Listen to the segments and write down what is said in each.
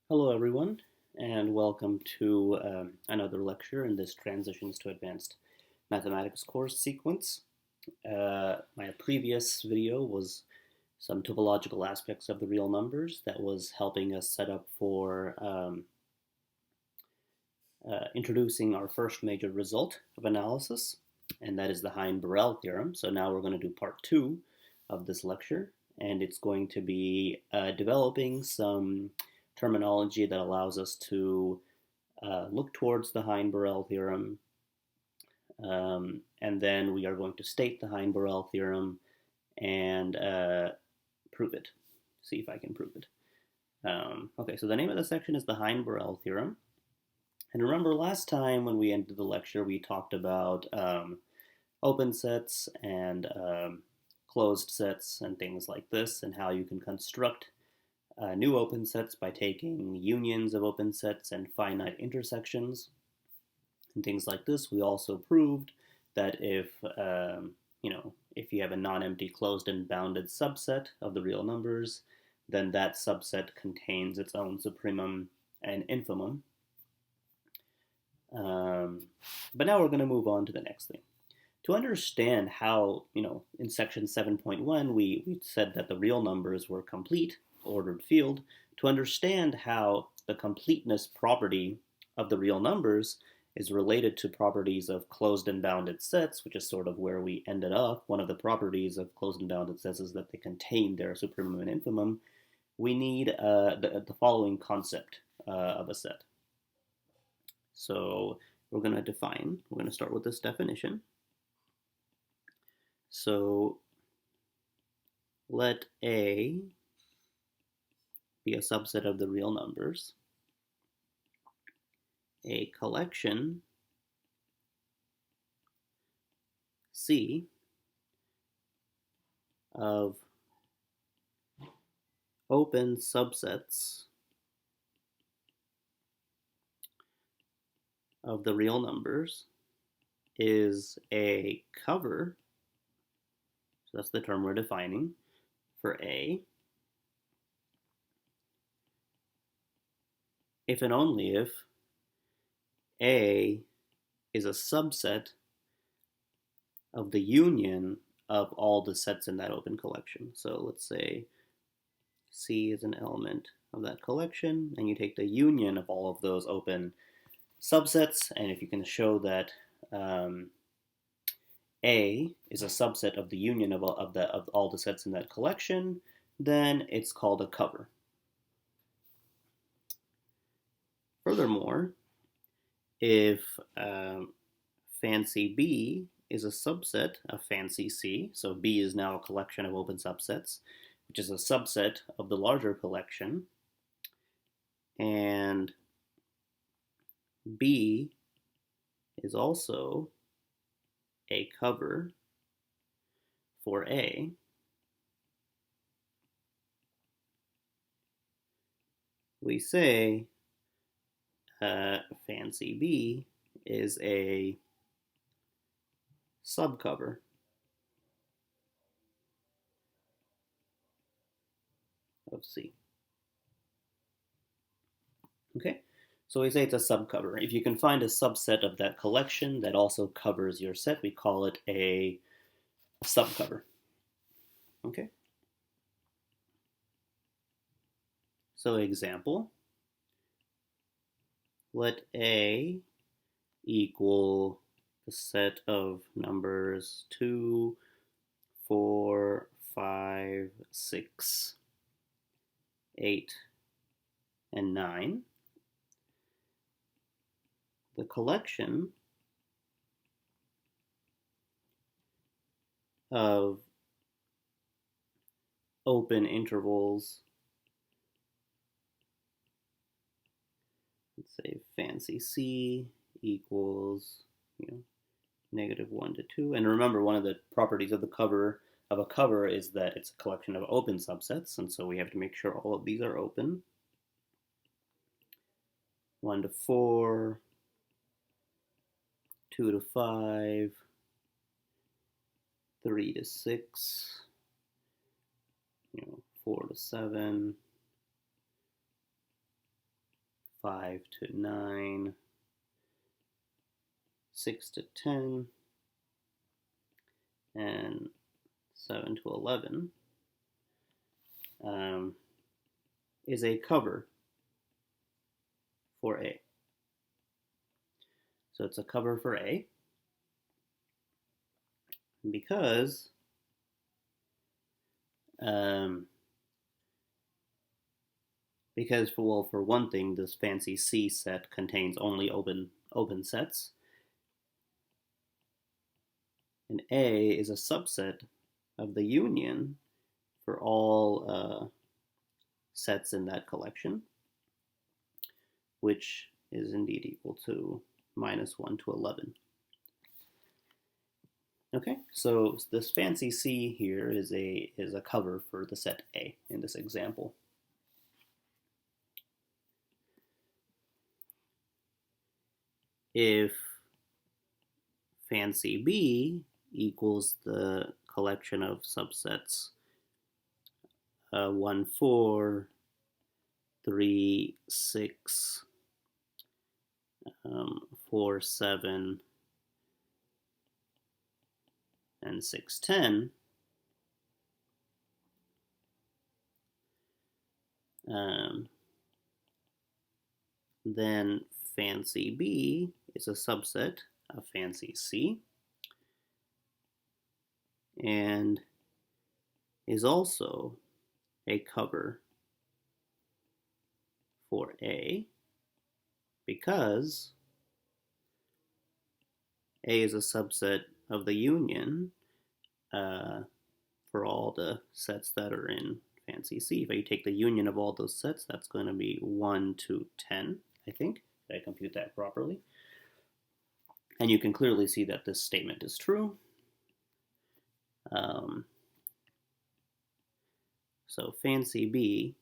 Hello, everyone, and welcome to another lecture in this Transitions to Advanced Mathematics course sequence. My previous video was some topological aspects of the real numbers that was helping us set up for introducing our first major result of analysis, and that is the Heine-Borel theorem. So now we're going to do part two of this lecture, and it's going to be developing some terminology that allows us to look towards the Heine-Borel theorem, and then we are going to state the Heine-Borel theorem and prove it, see if I can prove it. Okay, so the name of the section is the Heine-Borel theorem. And remember last time when we ended the lecture, we talked about open sets and closed sets and things like this, and how you can construct new open sets by taking unions of open sets and finite intersections and things like this. We also proved that if you have a non-empty closed and bounded subset of the real numbers, then that subset contains its own supremum and infimum. But now we're going to move on to the next thing. To understand how, in section 7.1, we said that the real numbers were complete, ordered field. To understand how the completeness property of the real numbers is related to properties of closed and bounded sets, which is sort of where we ended up. One of the properties of closed and bounded sets is that they contain their supremum and infimum. We need the following concept of a set. So we're going to start with this definition. So let A be a subset of the real numbers. A collection C of open subsets of the real numbers is a cover, so that's the term we're defining for A, if and only if A is a subset of the union of all the sets in that open collection. So let's say C is an element of that collection, and you take the union of all of those open subsets, and if you can show that A is a subset of the union of all the sets in that collection, then it's called a cover. Furthermore, if fancy B is a subset of fancy C, so B is now a collection of open subsets, which is a subset of the larger collection, and B is also a cover for A, we say fancy B is a subcover of C. Okay, so we say it's a subcover. If you can find a subset of that collection that also covers your set, we call it a subcover. Okay. So example, let A equal the set of numbers 2, 4, 5, 6, 8, and 9. The collection of open intervals, let's say fancy C equals -1 to 2. And remember, one of the properties of a cover is that it's a collection of open subsets, and so we have to make sure all of these are open. 1 to 4, 2 to 5, 3 to 6, 4 to 7, 5 to 9, 6 to 10, and 7 to 11 is a cover for A. So it's a cover for A because for one thing, this fancy C set contains only open sets, and A is a subset of the union for all sets in that collection, which is indeed equal to -1 to 11. Okay, so this fancy C here is a cover for the set A in this example. If fancy B equals the collection of subsets 1, 4, 3, 6, 4, 7, and 6, 10, then fancy B is a subset of fancy C and is also a cover for A because A is a subset of the union for all the sets that are in fancy C. If you take the union of all those sets, that's going to be 1 to 10, I think. Did I compute that properly? And you can clearly see that this statement is true. So fancy B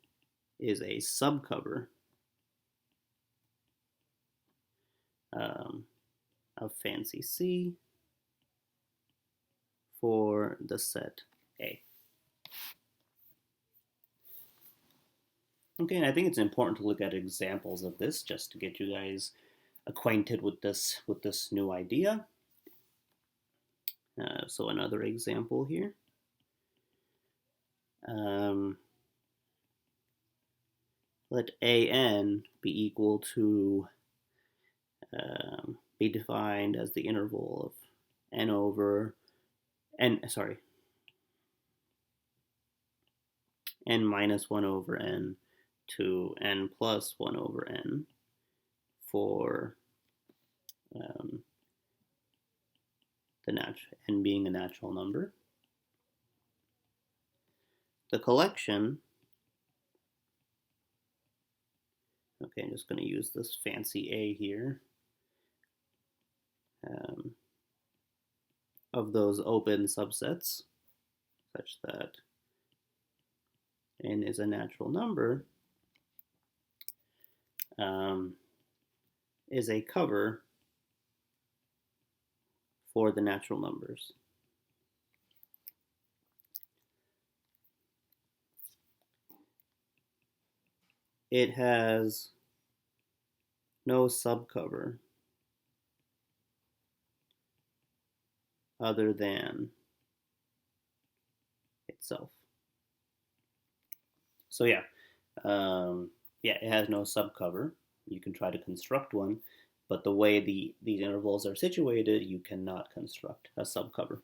is a subcover of fancy C for the set A. Okay, and I think it's important to look at examples of this just to get you guys acquainted with this new idea. So another example here. Let AN be equal to, be defined as the interval of n over, n minus 1 over n to n plus 1 over n for n being a natural number. The collection, okay, I'm just going to use this fancy A here, of those open subsets such that n is a natural number, is a cover for the natural numbers. It has no subcover other than itself. So yeah, it has no subcover. You can try to construct one, but the way these intervals are situated, you cannot construct a subcover.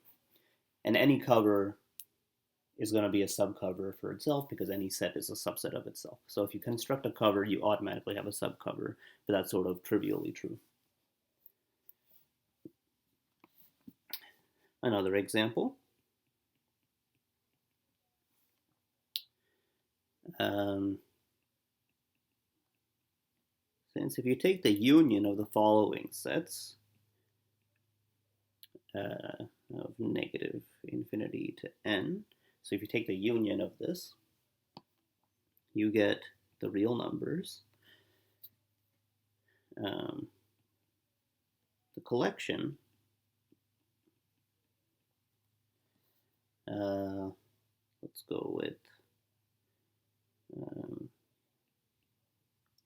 And any cover is going to be a subcover for itself because any set is a subset of itself. So if you construct a cover, you automatically have a subcover, but that's sort of trivially true. Another example. Since if you take the union of the following sets, of negative infinity to n, so if you take the union of this, you get the real numbers. The collection, let's go with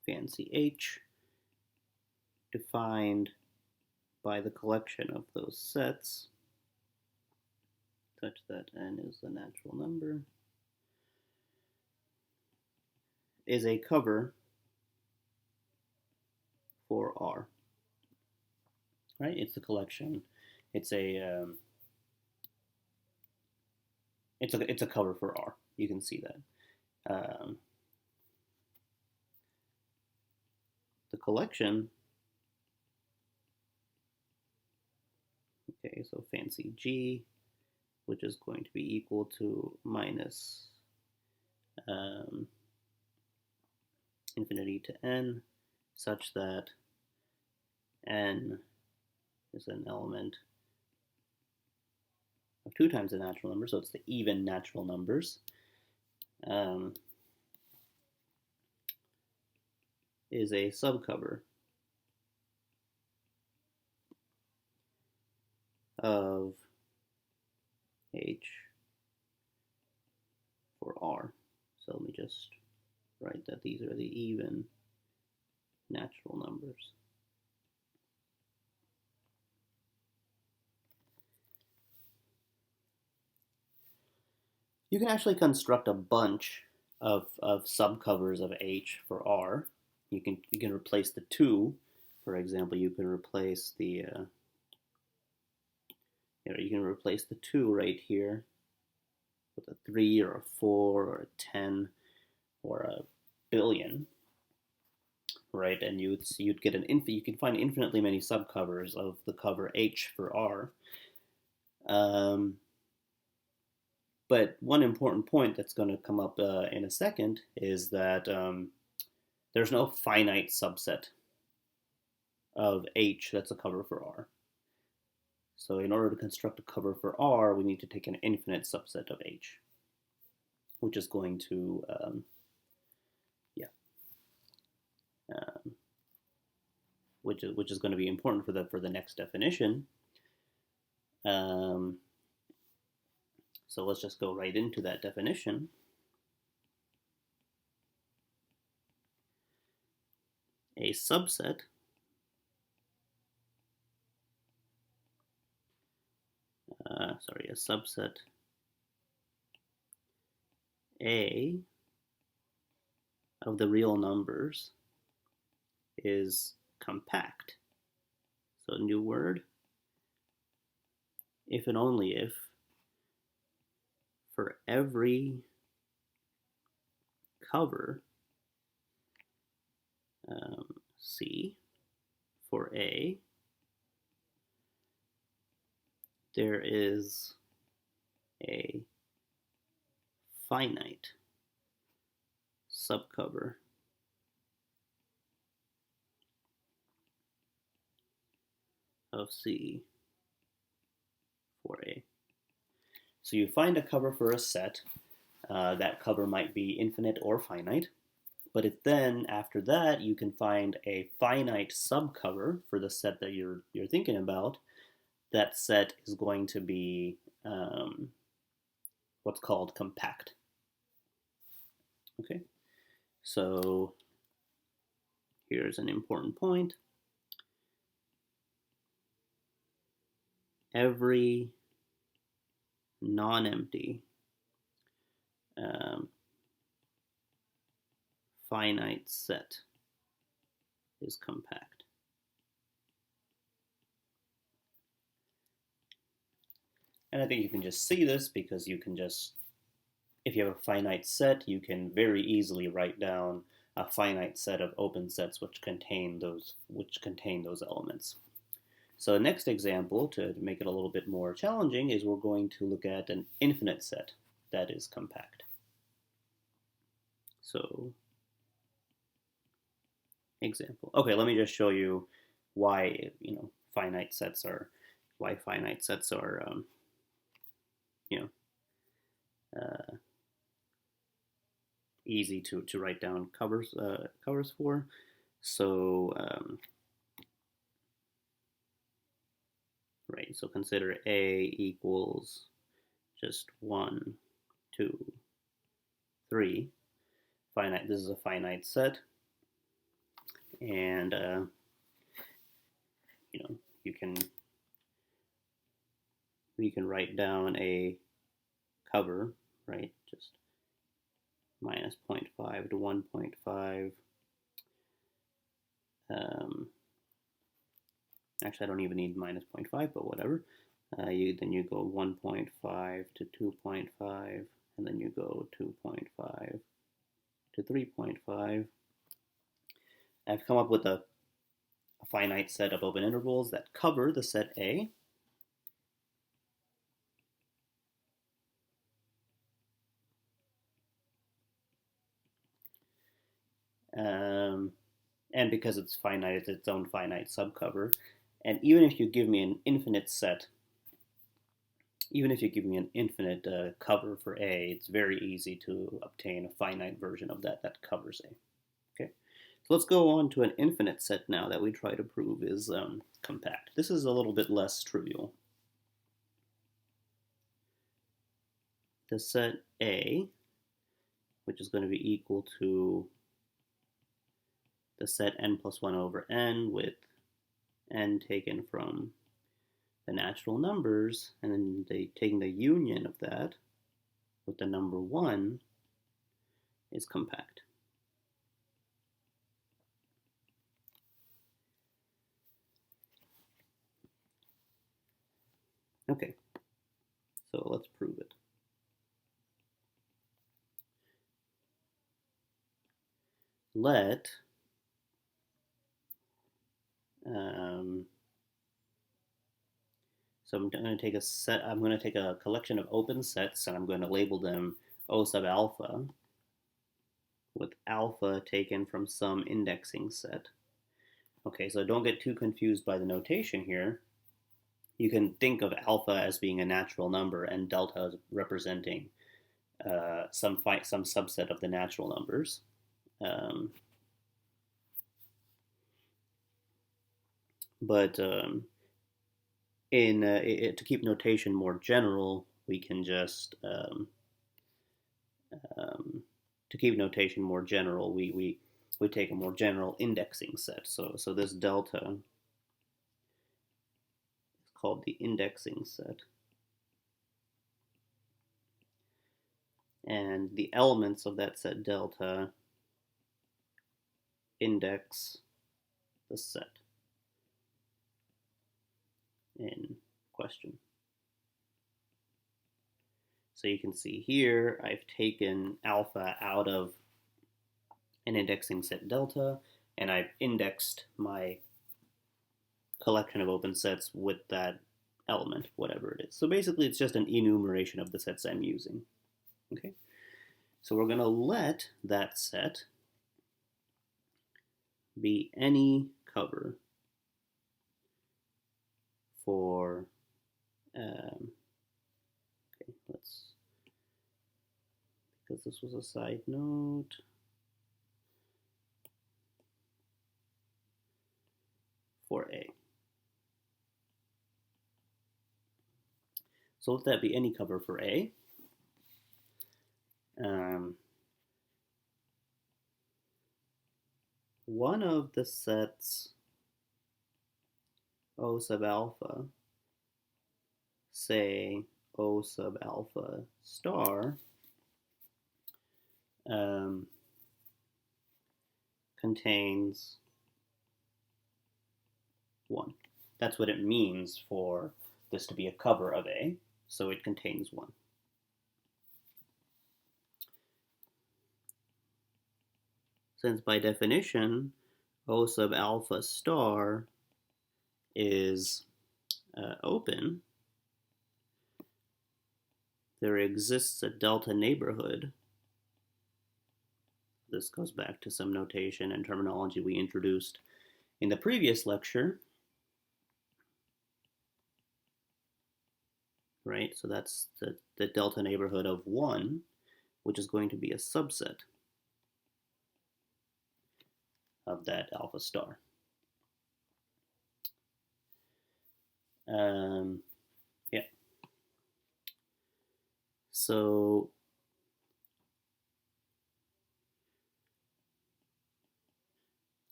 fancy H, defined by the collection of those sets such that n is the natural number is a cover for R. Right? It's the collection. It's a cover for R. You can see that. The collection. Okay, so fancy G, which is going to be equal to minus infinity to n, such that n is an element of 2 times the natural number, so it's the even natural numbers, is a subcover of H for R. So let me just write that these are the even natural numbers. You can actually construct a bunch of subcovers of H for R. You can replace the 2. For example, you can replace the 2 right here with a 3 or a 4 or a 10 or a billion, right? And you'd get you can find infinitely many subcovers of the cover H for R. But one important point that's going to come up in a second is that there's no finite subset of H that's a cover for R. So in order to construct a cover for R, we need to take an infinite subset of H, which is going to, which is going to be important for the next definition. So let's just go right into that definition. A subset a subset A of the real numbers is compact. So new word, if and only if for every cover C for A, there is a finite subcover of C for A. So you find a cover for a set. That cover might be infinite or finite. But then after that, you can find a finite subcover for the set that you're thinking about. That set is going to be what's called compact. Okay, so here's an important point. Every non-empty finite set is compact. And I think you can just see this because you can just, if you have a finite set, you can very easily write down a finite set of open sets which contain those elements. So the next example, to make it a little bit more challenging, is we're going to look at an infinite set that is compact. So, example. Okay, let me just show you why finite sets are easy to write down covers for. So right, so consider A equals just 1, 2, 3. Finite. This is a finite set, and you know, you can write down a cover, right? Just minus 0.5 to 1.5. Actually, I don't even need minus 0.5, but whatever. Then you go 1.5 to 2.5, and then you go 2.5 to 3.5. I've come up with a finite set of open intervals that cover the set A. And because it's finite, it's its own finite subcover. And even if you give me an infinite set, even if you give me an infinite cover for A, it's very easy to obtain a finite version of that that covers A. Okay, so let's go on to an infinite set now that we try to prove is compact. This is a little bit less trivial. The set A, which is going to be equal to the set n plus 1 over n with n taken from the natural numbers, and then taking the union of that with the number 1 is compact. Okay, so let's prove it. Let so I'm going to take a set. I'm going to take a collection of open sets, and I'm going to label them O sub alpha, with alpha taken from some indexing set. Okay, so don't get too confused by the notation here. You can think of alpha as being a natural number and delta as representing some subset of the natural numbers. To keep notation more general, we can just to keep notation more general, we take a more general indexing set. So this delta is called the indexing set, and the elements of that set delta index the set in question. So you can see here I've taken alpha out of an indexing set delta, and I've indexed my collection of open sets with that element, whatever it is. So basically it's just an enumeration of the sets I'm using. Okay, so we're going to let that set be any cover for okay, because this was a side note, for A. So let that be any cover for A. One of the sets O sub alpha, say O sub alpha star, contains 1. That's what it means for this to be a cover of A, so it contains 1. Since by definition O sub alpha star is open, there exists a delta neighborhood. This goes back to some notation and terminology we introduced in the previous lecture. Right, so that's the delta neighborhood of 1, which is going to be a subset of that alpha star. Yeah. So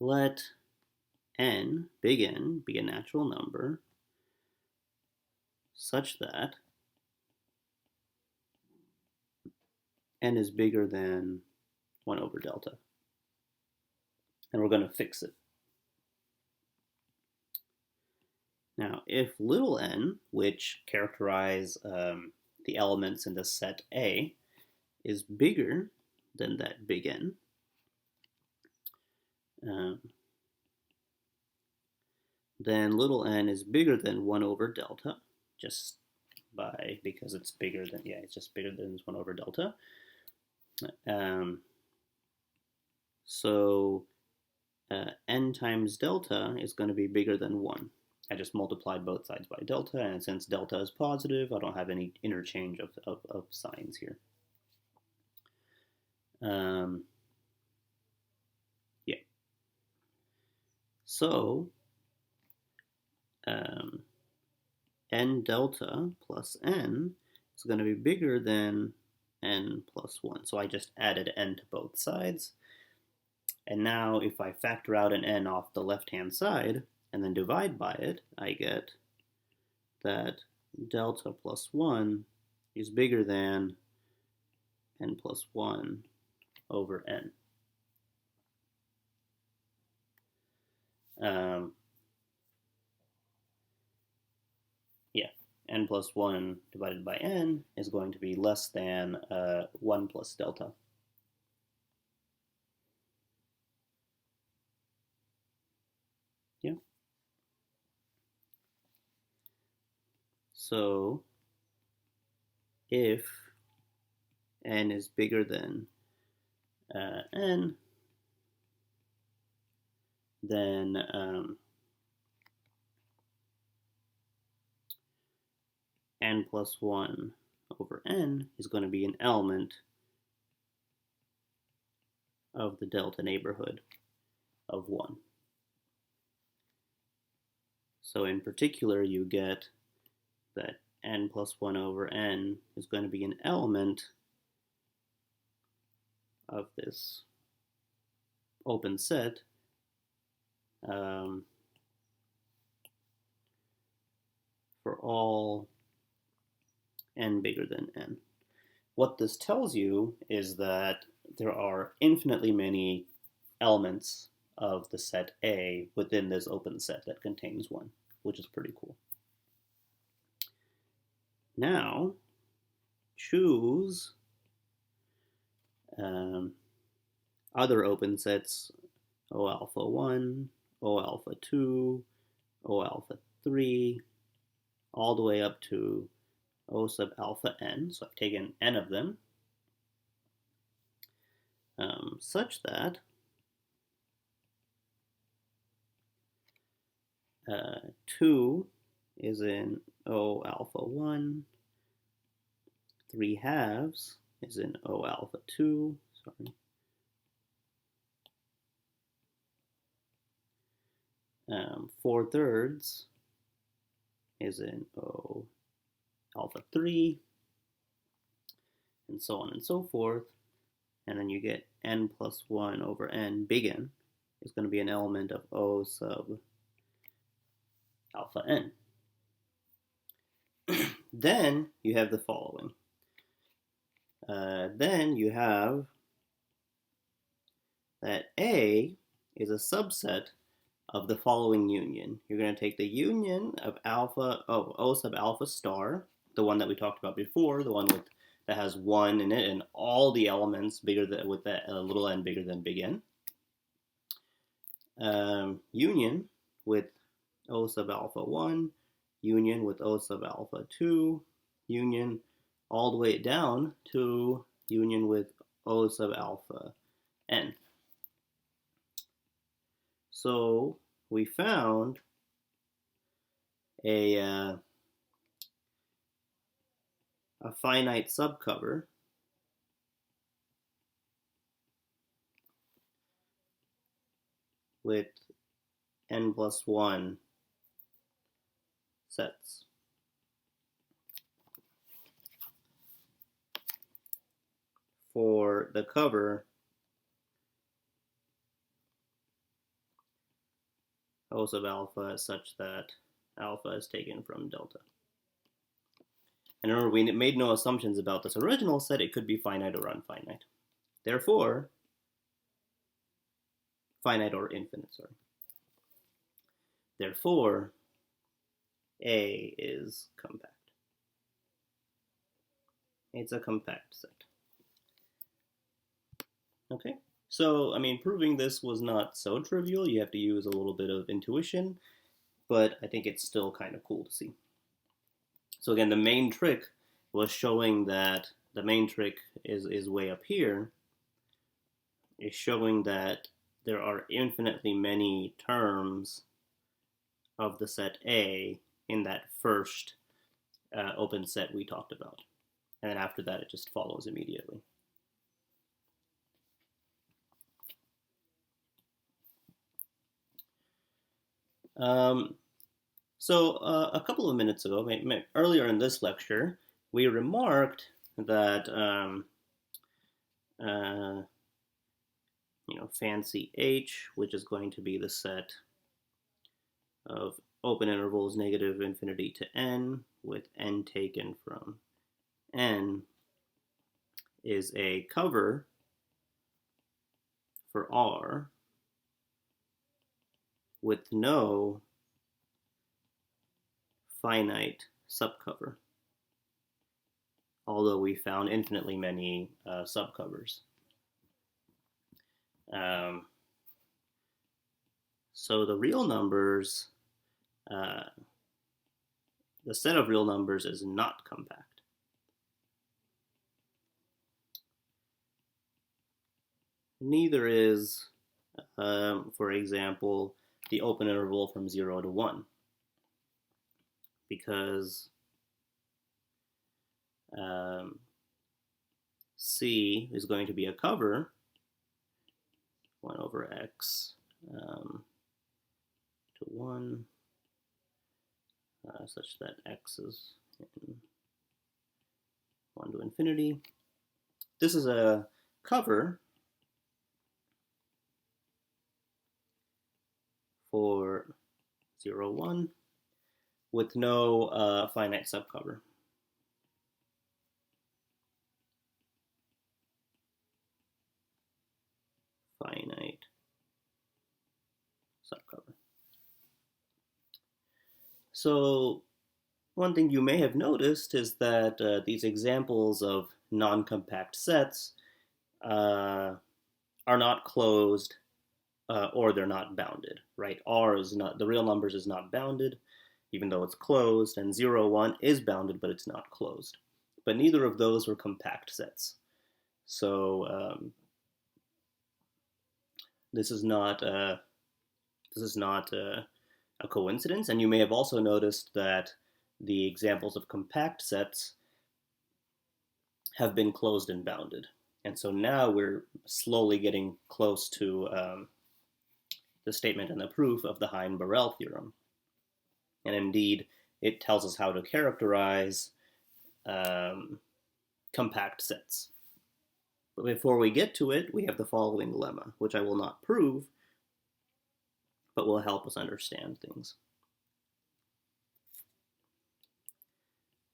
let n, big N, be a natural number such that n is bigger than 1 over delta. And we're going to fix it. Now, if little n, which characterize the elements in the set A, is bigger than that big N, then little n is bigger than 1 over delta, just because it's bigger than, it's just bigger than 1 over delta. So n times delta is going to be bigger than 1. I just multiplied both sides by delta, and since delta is positive, I don't have any interchange of signs here. Yeah. So n delta plus n is going to be bigger than n plus 1. So I just added n to both sides. And now if I factor out an n off the left-hand side and then divide by it, I get that delta plus 1 is bigger than n plus 1 over n. N plus 1 divided by n is going to be less than 1 plus delta. Yeah. So if n is bigger than n, then n plus 1 over n is going to be an element of the delta neighborhood of 1. So in particular, you get that n plus 1 over n is going to be an element of this open set for all n bigger than n. What this tells you is that there are infinitely many elements of the set A within this open set that contains 1, which is pretty cool. Now, choose other open sets, O alpha 1, O alpha 2, O alpha 3, all the way up to O sub alpha n. So I've taken n of them, such that 2 is in O alpha 1, 3 halves is in O alpha 2, 4 thirds is in O alpha 3, and so on and so forth. And then you get n plus 1 over n, big N, is going to be an element of O sub alpha n. Then you have the following. Then you have that A is a subset of the following union. You're going to take the union of O sub alpha star, the one that we talked about before, the one that has 1 in it, and all the elements bigger than, with that little n bigger than big N. Union with O sub alpha 1, union with O sub alpha 2, union all the way down to union with O sub alpha n. So we found a finite subcover with n plus 1 sets. For the cover O sub alpha is such that alpha is taken from delta. And remember, we made no assumptions about this original set. It could be finite or infinite. Therefore, finite or infinite, sorry. Therefore, A is compact. It's a compact set. Okay, so, I mean, proving this was not so trivial. You have to use a little bit of intuition, but I think it's still kind of cool to see. So again, the main trick was showing that, the main trick is way up here, is showing that there are infinitely many terms of the set A in that first open set we talked about. And then after that, it just follows immediately. So a couple of minutes ago, earlier in this lecture, we remarked that fancy H, which is going to be the set of open intervals negative infinity to n, with n taken from n, is a cover for R with no finite subcover, although we found infinitely many subcovers. So the real numbers, the set of real numbers is not compact. Neither is, for example, the open interval from 0 to 1, because C is going to be a cover 1 over x to 1, such that x is in 1 to infinity. This is a cover for 0, 1 with no finite subcover. Finite subcover. So one thing you may have noticed is that these examples of non-compact sets are not closed or they're not bounded, right? R is not, the real numbers is not bounded, even though it's closed, and 0, 1 is bounded, but it's not closed. But neither of those were compact sets. So this is not a coincidence, and you may have also noticed that the examples of compact sets have been closed and bounded. And so now we're slowly getting close to the statement and the proof of the Heine-Borel theorem. And indeed, it tells us how to characterize compact sets. But before we get to it, we have the following lemma, which I will not prove, but will help us understand things.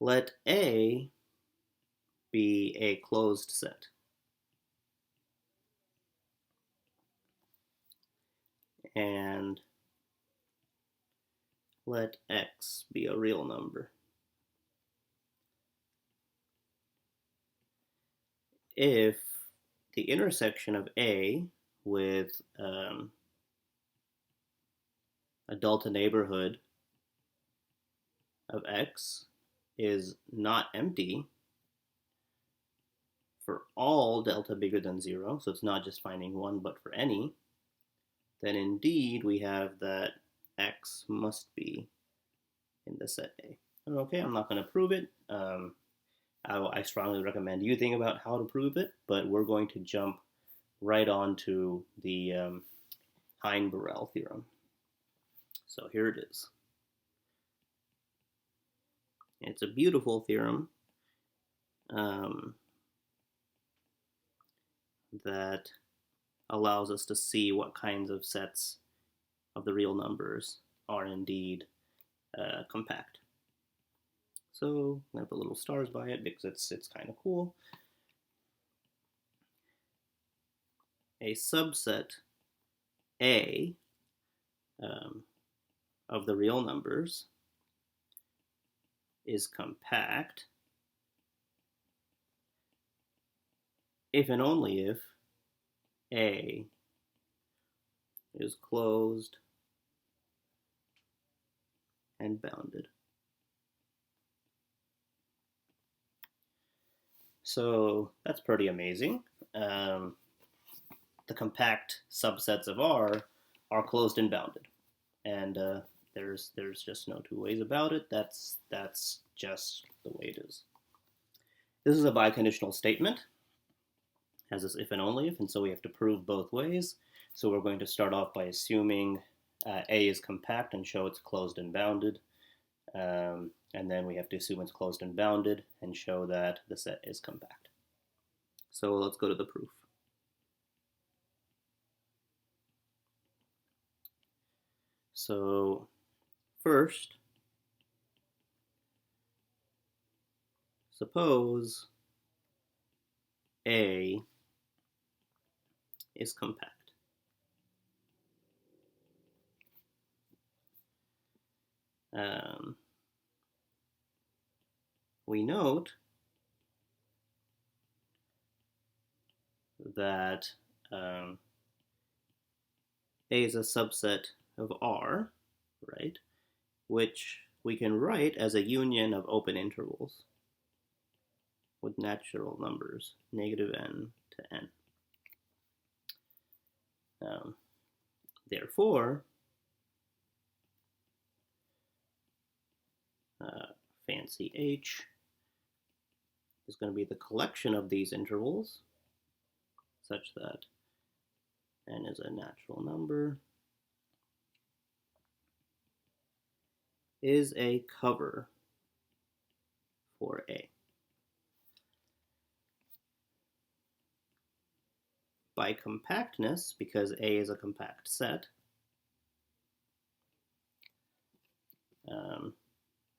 Let A be a closed set. And let x be a real number. If the intersection of A with a delta neighborhood of x is not empty for all delta bigger than 0, so it's not just finding 1, but for any, then indeed we have that x must be in the set A. Okay, I'm not going to prove it. I strongly recommend you think about how to prove it, but we're going to jump right on to the Heine-Borel theorem. So here it is. It's a beautiful theorem that allows us to see what kinds of sets of the real numbers are indeed compact. So I'm going to put little stars by it because it's kind of cool. A subset A of the real numbers is compact if and only if A is closed and bounded. So that's pretty amazing. The compact subsets of R are closed and bounded, and there's just no two ways about it. That's just the way it is. This is a biconditional statement, has this if and only if, and so we have to prove both ways. So we're going to start off by assuming A is compact and show it's closed and bounded. And then we have to assume it's closed and bounded and show that the set is compact. So let's go to the proof. So first, suppose A is compact. We note that A is a subset of R, right, which we can write as a union of open intervals with natural numbers, negative n to n. Therefore, fancy H is going to be the collection of these intervals such that n is a natural number, is a cover for A. By compactness, because A is a compact set,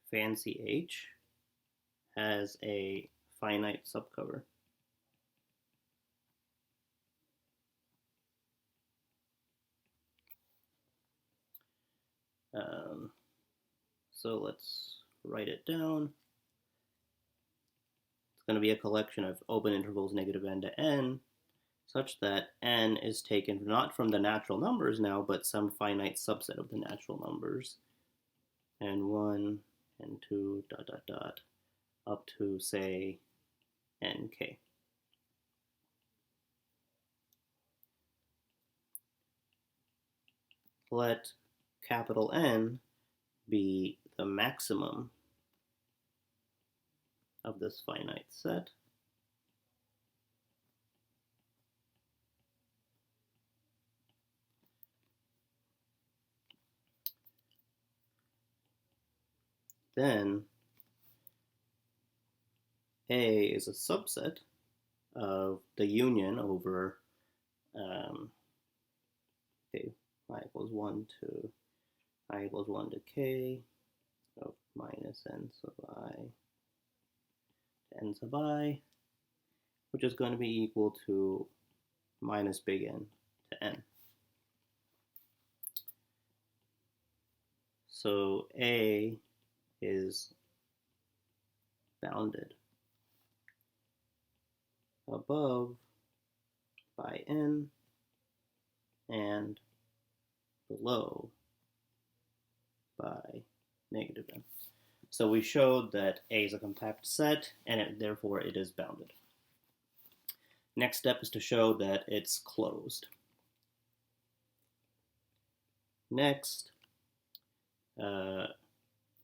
fancy H has a finite subcover. So let's write it down. It's going to be a collection of open intervals negative n to n, such that n is taken not from the natural numbers now, but some finite subset of the natural numbers, n1, n2, dot, dot, dot, up to, say, nk. Let capital N be the maximum of this finite set. Then A is a subset of the union over okay, I equals 1 to I equals 1 to k of minus n sub I to n sub I, which is going to be equal to minus big N to n. So A is bounded above by n and below by negative n. So we showed that A is a compact set, and therefore it is bounded. Next step is to show that it's closed. Next,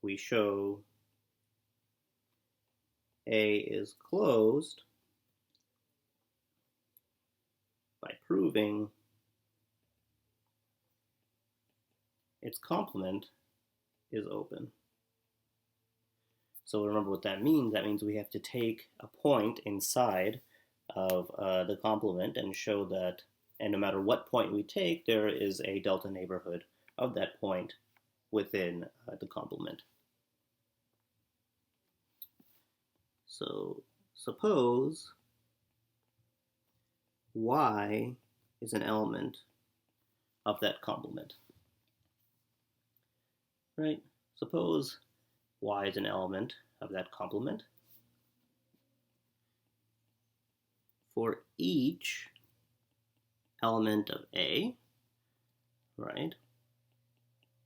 we show A is closed by proving its complement is open. So remember what that means. That means we have to take a point inside of the complement and show that, and no matter what point we take, there is a delta neighborhood of that point within the complement. So suppose y is an element of that complement, right? Suppose y is an element of that complement. For each element of A, right,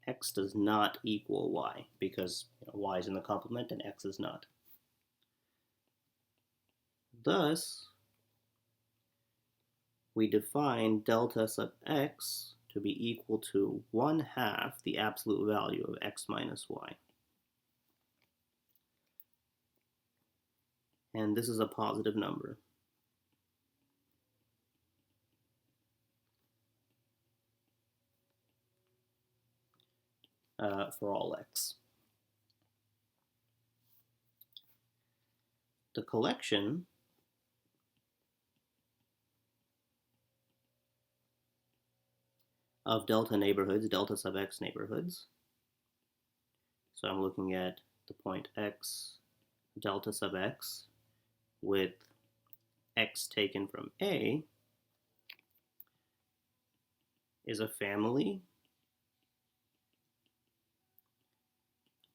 x does not equal y because y is in the complement and x is not. Thus, we define delta sub x to be equal to 1/2 the absolute value of x minus y. And this is a positive number. For all x. The collection of delta neighborhoods, delta sub x neighborhoods. So I'm looking at the point x, delta sub x, with x taken from A, is a family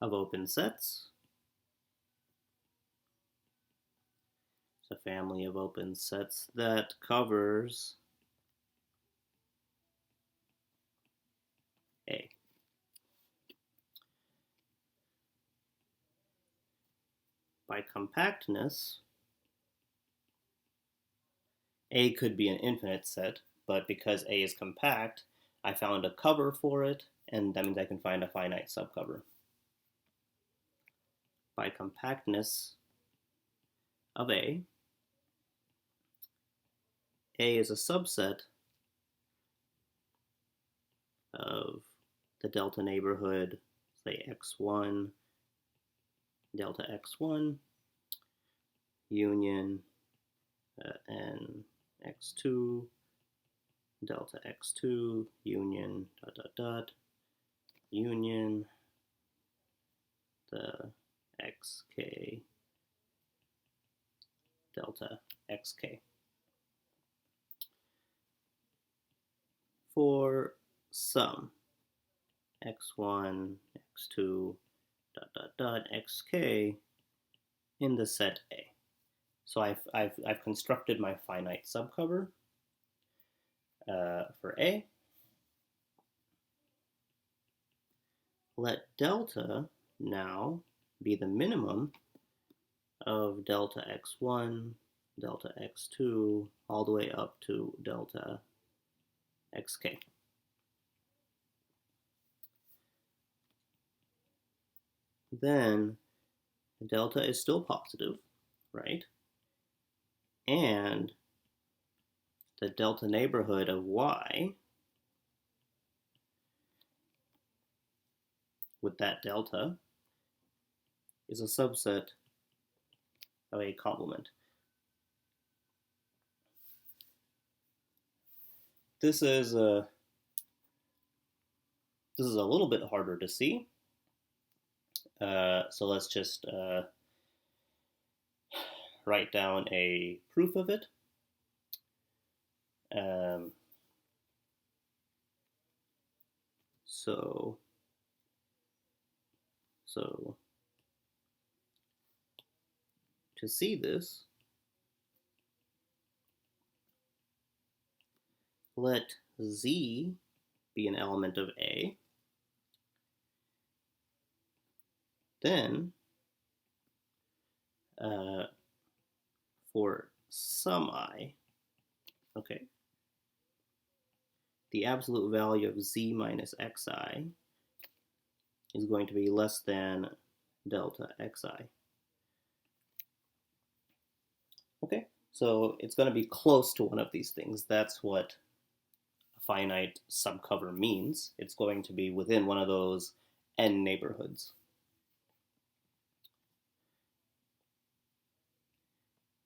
of open sets. It's a family of open sets that covers A. By compactness, A could be an infinite set, but because A is compact, I found a cover for it, and that means I can find a finite subcover. By compactness of A is a subset of the delta neighborhood, say x1, delta x1, union n x2, delta x2, union union the xk, delta xk. For some x1, x2, xk in the set A. So I've constructed my finite subcover for A. Let delta now be the minimum of delta x1, delta x2, all the way up to delta xk. Then delta is still positive, right? And the delta neighborhood of y with that delta is a subset of a complement. This is a little bit harder to see. So let's just write down a proof of it. So to see this, let z be an element of A. Then, for some I, okay, the absolute value of z minus xi is going to be less than delta xi. Okay, so it's going to be close to one of these things. That's what a finite subcover means. It's going to be within one of those n neighborhoods.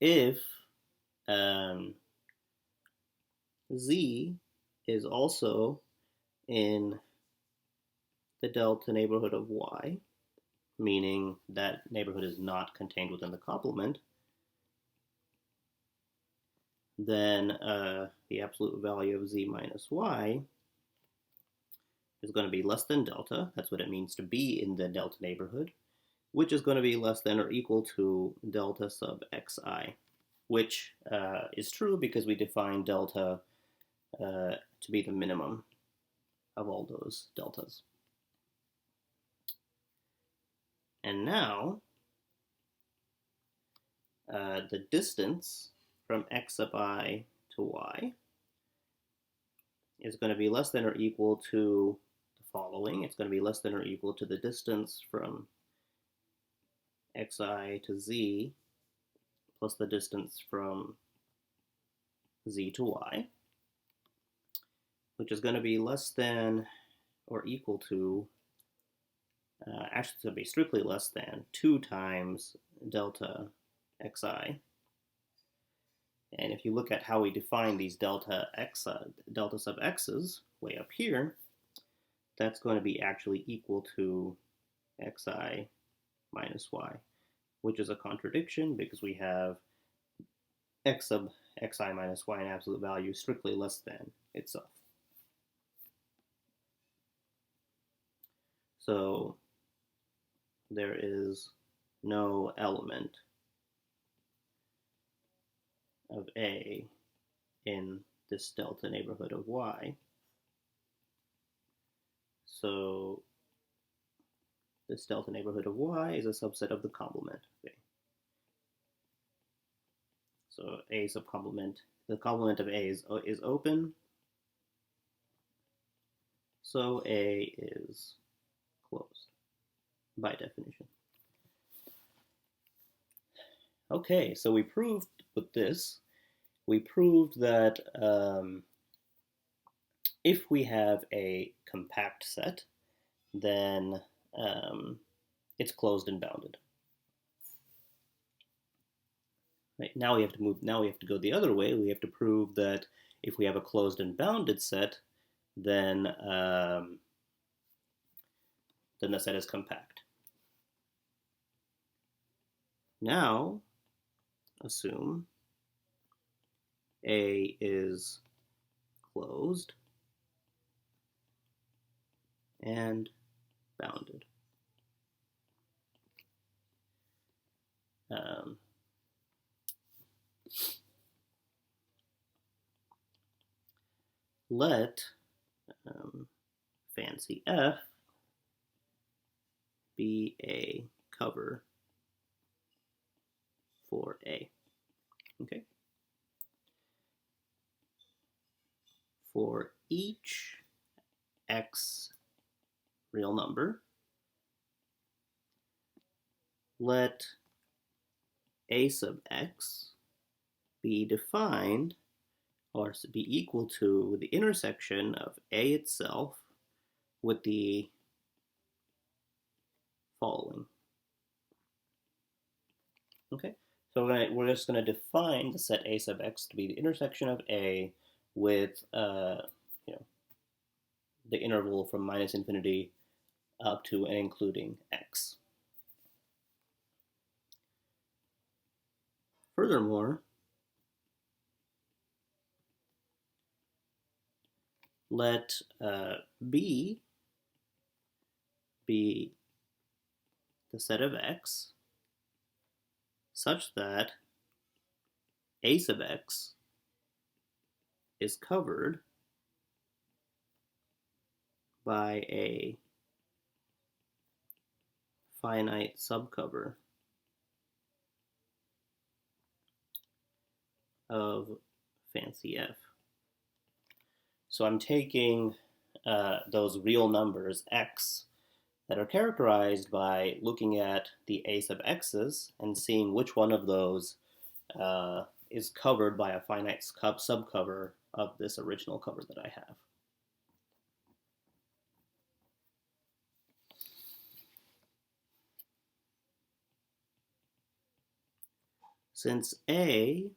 If z is also in the delta neighborhood of y, meaning that neighborhood is not contained within the complement, then the absolute value of z minus y is going to be less than delta. That's what it means to be in the delta neighborhood, which is going to be less than or equal to delta sub xi, which is true because we define delta to be the minimum of all those deltas. And now, the distance from x sub I to y is going to be less than or equal to the following. It's going to be less than or equal to the distance from xi to z plus the distance from z to y, which is going to be less than or equal to, actually it's going to be strictly less than 2 times delta xi. And if you look at how we define these delta sub x's way up here, that's going to be actually equal to xi minus y, which is a contradiction because we have x sub xi minus y in absolute value strictly less than itself. So there is no element of A in this delta neighborhood of y. So this delta neighborhood of y is a subset of the complement of A. So A subcomplement, the complement of A is open, so A is closed by definition. Okay, so we proved with this, we proved that if we have a compact set, then it's closed and bounded. Right, now we have to go the other way. We have to prove that if we have a closed and bounded set, then the set is compact. Now, assume A is closed and bounded. Let fancy F be a cover for A. Okay. For each x real number, let A sub x be defined or be equal to the intersection of A itself with the following. Okay, so we're just going to define the set A sub x to be the intersection of A with the interval from minus infinity up to and including x. Furthermore, let B be the set of x such that A sub x is covered by a finite subcover of fancy F. So I'm taking those real numbers x that are characterized by looking at the A sub x's and seeing which one of those is covered by a finite subcover of this original cover that I have. Since A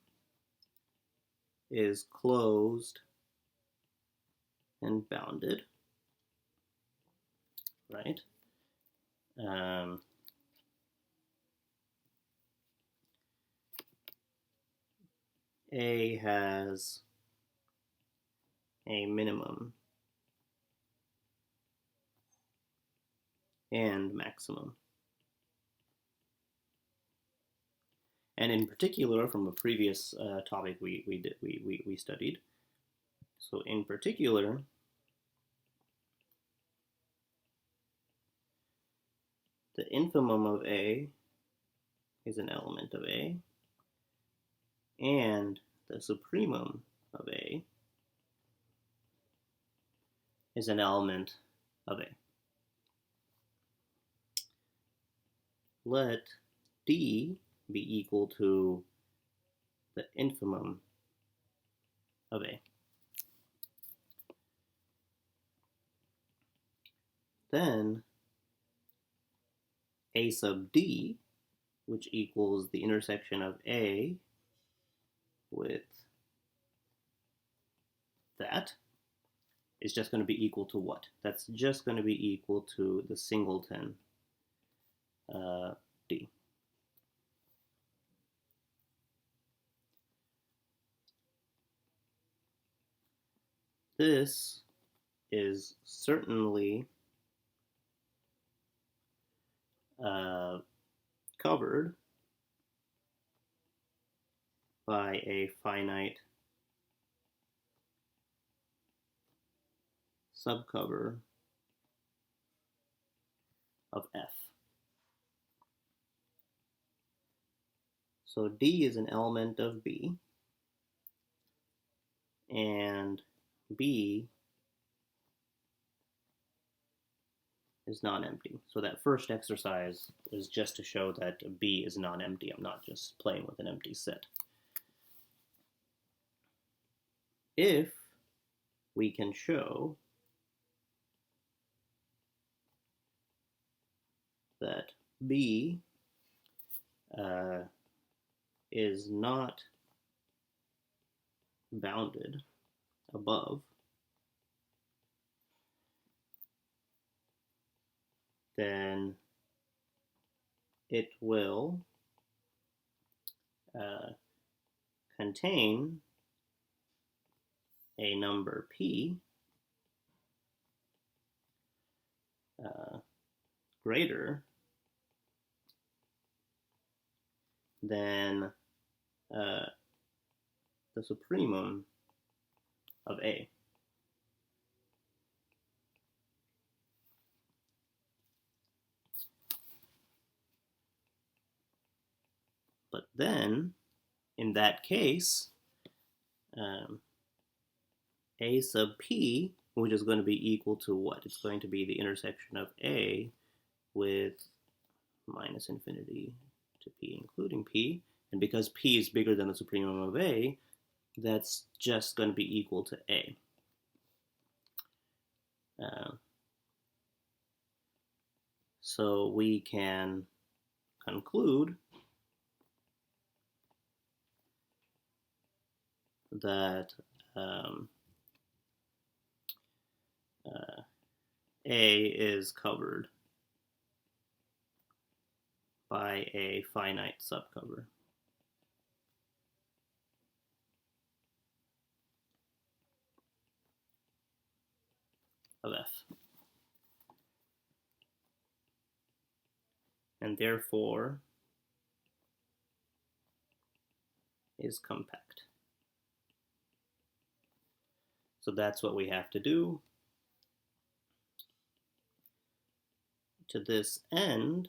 is closed and bounded, right? A has a minimum and maximum. And in particular, from a previous topic we studied, so in particular, the infimum of A is an element of A, and the supremum of A is an element of A. Let D be equal to the infimum of A. Then A sub D, which equals the intersection of A with that, is just going to be equal to what? That's just going to be equal to the singleton D. This is certainly covered by a finite subcover of F. So D is an element of B, and B is non-empty. So that first exercise is just to show that B is non-empty. I'm not just playing with an empty set. If we can show that B is not bounded above, then it will contain a number P greater than the supremum of A. But then, in that case, A sub P, which is going to be equal to what? It's going to be the intersection of A with minus infinity to P, including P. And because P is bigger than the supremum of A, that's just going to be equal to A. So we can conclude that A is covered by a finite subcover of F. And therefore is compact. So that's what we have to do. To this end,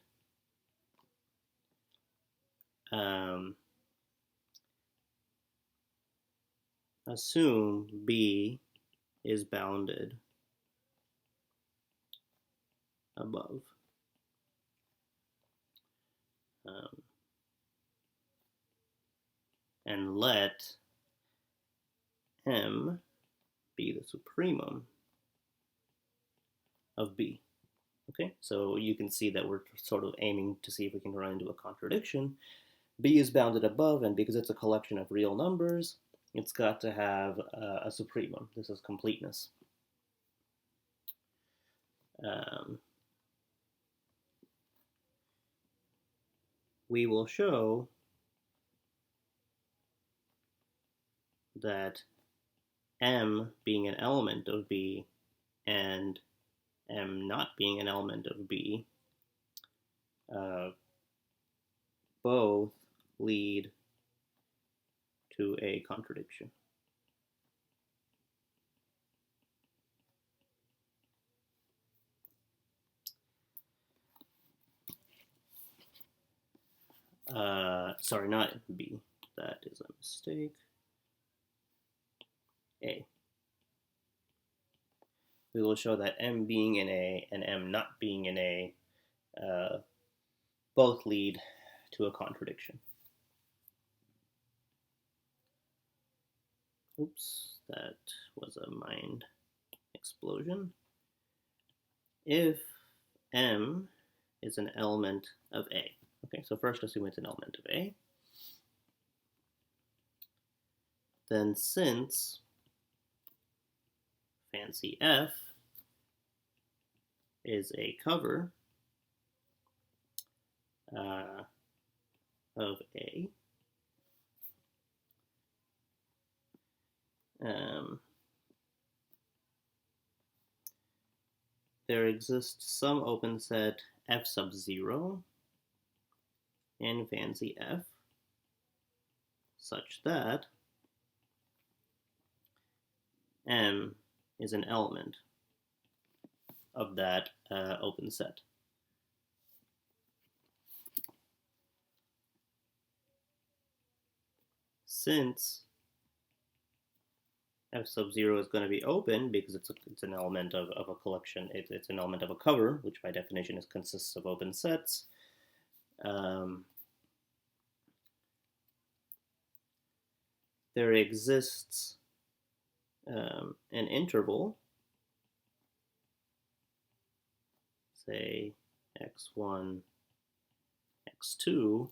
assume B is bounded above. And let M be the supremum of B. Okay, so you can see that we're sort of aiming to see if we can run into a contradiction. B is bounded above, and because it's a collection of real numbers, it's got to have a supremum. This is completeness. we will show that M being an element of B and M not being an element of B both lead to a contradiction. Sorry, not B. That is a mistake. A. We will show that M being in A and M not being in A both lead to a contradiction. Oops, that was a mind explosion. If M is an element of A. Okay, so first assume it's an element of A. Then since fancy F is a cover of A, there exists some open set F sub 0 in fancy F such that M is an element of that open set. Since F sub 0 is going to be open because it's an element of a collection, it's an element of a cover, which by definition consists of open sets. There exists an interval, say x1, x2,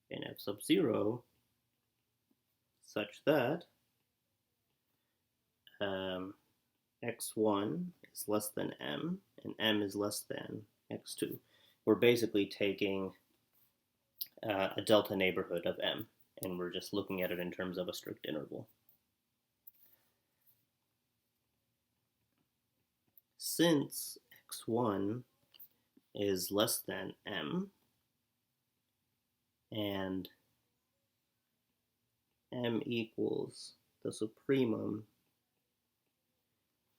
in F sub 0, such that x1 is less than m and m is less than x2. We're basically taking a delta neighborhood of m, and we're just looking at it in terms of a strict interval. Since x1 is less than m and m equals the supremum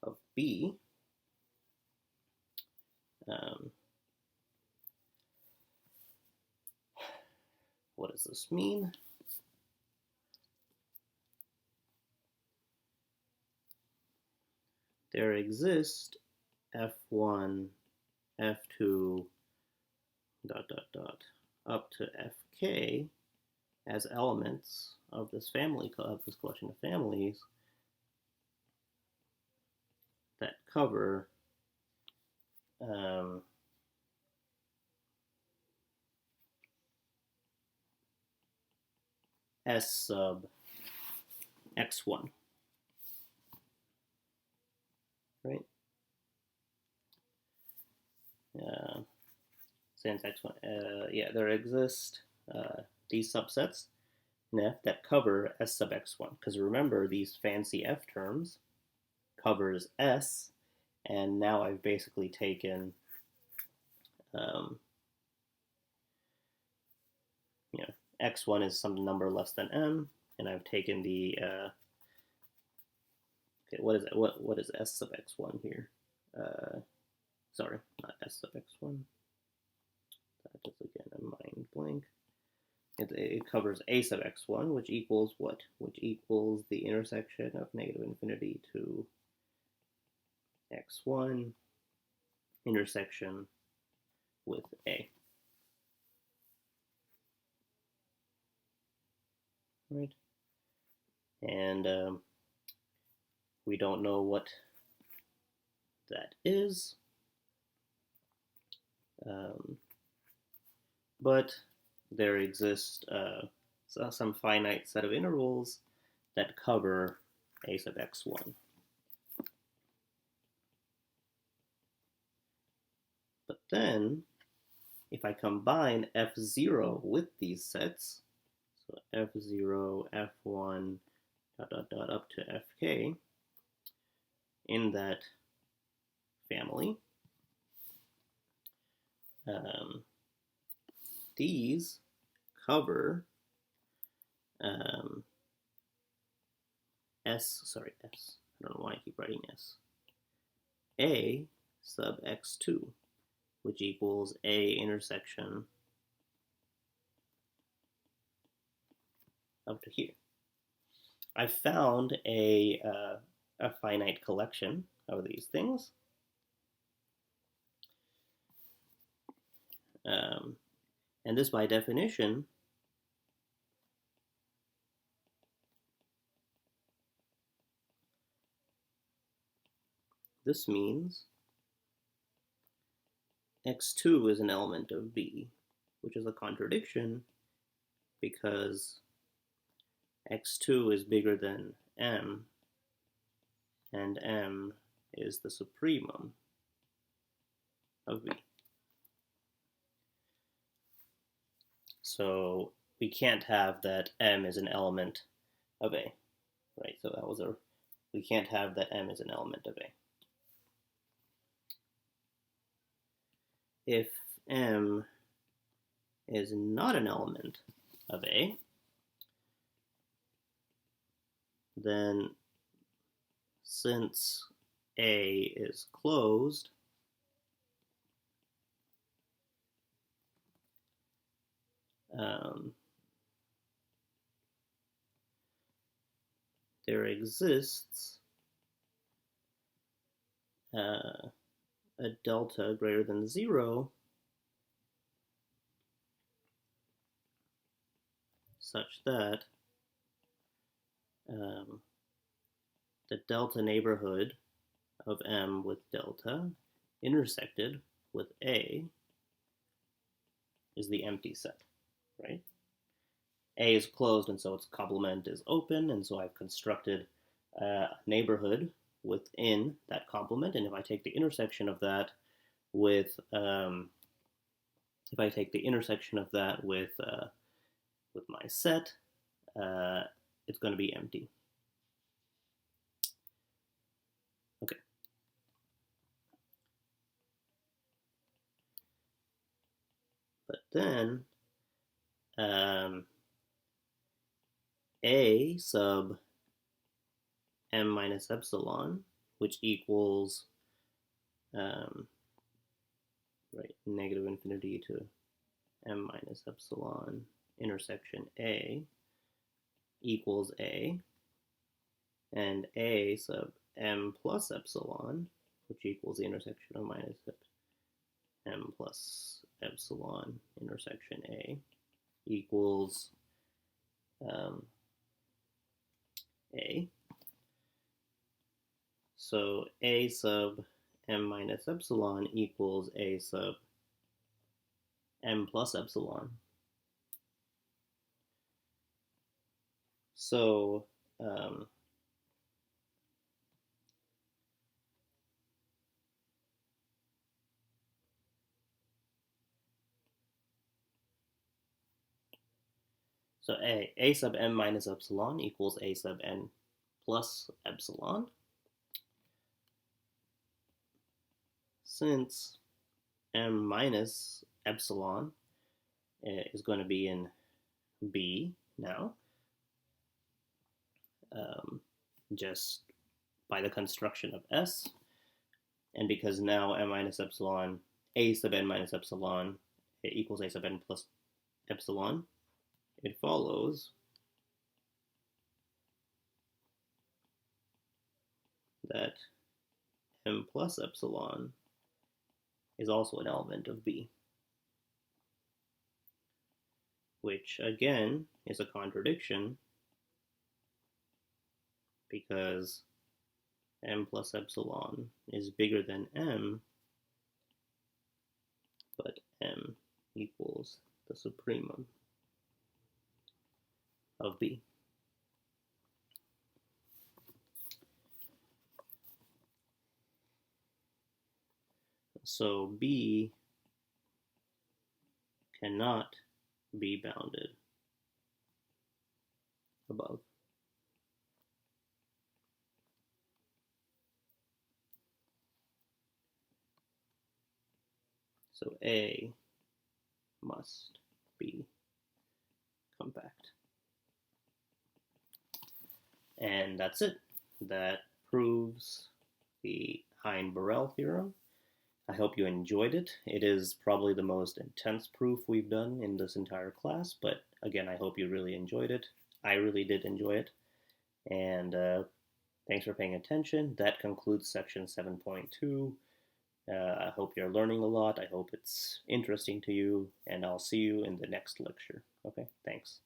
of B, what does this mean? There exist F1, F2, ... up to Fk as elements of this family, of this collection of families that cover S sub x1, right? Since x1, yeah, there exist these subsets in F that cover S sub x1, because remember these fancy F terms covers S, and now I've basically taken x1 is some number less than m, and I've taken the okay, what is it? What is S sub x1 here? Sorry, not S sub x1. That is again a mind blank. It covers A sub x1, which equals what? Which equals the intersection of negative infinity to x1 intersection with A. Right? And we don't know what that is, but there exists some finite set of intervals that cover A sub x1. But then, if I combine F0 with these sets, so F0, F1, dot, dot, dot, up to Fk, in that family, these cover S, I don't know why I keep writing S, A sub x2, which equals A intersection up to here. I found a finite collection of these things. And this, by definition, this means x2 is an element of B, which is a contradiction because x2 is bigger than M, and M is the supremum of B. So we can't have that M is an element of A, right? So that was we can't have that M is an element of A. If M is not an element of A, then since A is closed, there exists a delta greater than 0 such that the delta neighborhood of M with delta intersected with A is the empty set, right? A is closed, and so its complement is open, and so I've constructed a neighborhood within that complement, and if I take the intersection of that with my set, it's going to be empty. Okay. But then A sub M minus epsilon, which equals negative infinity to M minus epsilon intersection A equals A, and A sub M plus epsilon, which equals the intersection of minus M plus epsilon intersection A, equals A. So A sub M minus epsilon equals A sub M plus epsilon. So A sub M minus epsilon equals A sub N plus epsilon. Since M minus epsilon is going to be in B now, just by the construction of S, and because now M minus epsilon, A sub N minus epsilon equals A sub N plus epsilon, it follows that M plus epsilon is also an element of B, which again is a contradiction because M plus epsilon is bigger than M, but M equals the supremum of B. So B cannot be bounded above. So A must be compact. And that's it. That proves the Heine-Borel theorem. I hope you enjoyed it. It is probably the most intense proof we've done in this entire class, but again, I hope you really enjoyed it. I really did enjoy it. And thanks for paying attention. That concludes section 7.2. I hope you're learning a lot. I hope it's interesting to you, and I'll see you in the next lecture. Okay, thanks.